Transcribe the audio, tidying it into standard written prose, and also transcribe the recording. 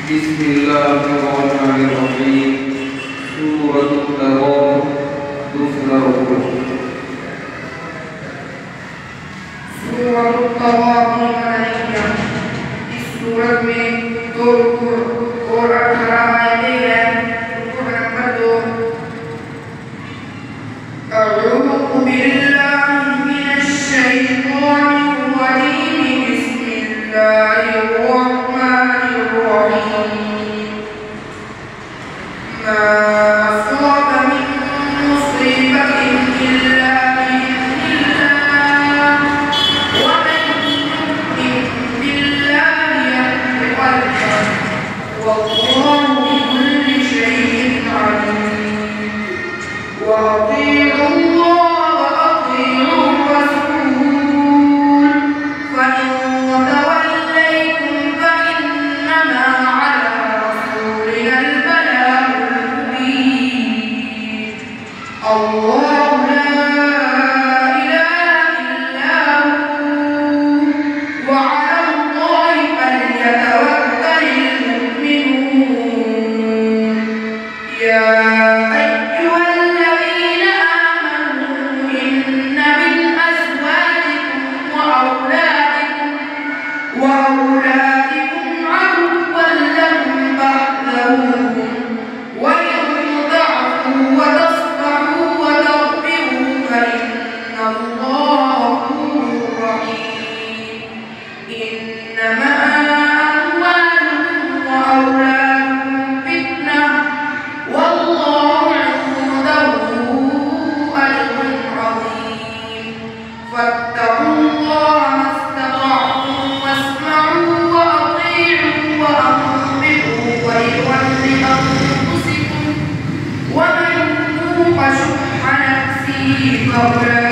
بسم الله الرحمن الرحيم. سورة التغابن دوسرا ركوع. सूरत तगाबुन मदनिया। इस सूरत में 2 रुकू और 18 आयतें हैं। रुकू नंबर 2। अऊज़ु बिल्लाहि मिनश शैतानिर रजीम। बिस्मिल्लाहिर रहमानिर रहीम। मा असाब मिन मुसीबतिन इल्ला والله بكل شيء عليم وأطيعوا الله وأطيعوا الرسول فإن توليتم فإنما على رسولنا البلاغ المبين الله لا إله إلا هو وعلى الله فليتوكل المؤمنون يا أيها الذين آمنوا إن من أزواجكم وأولادكم عدوا لكم فاحذروهم وإن ضعفوا وتصفحوا وتغفروا فإن الله غفور رحيم إنما أموالكم وأولادكم فتنة والله عنده أجر عظيم فاتقوا الله ما استطعتم واسمعوا وأطيعوا وأنفقوا خيرا لأنفسكم ومن يوق شح نفسه فأولئك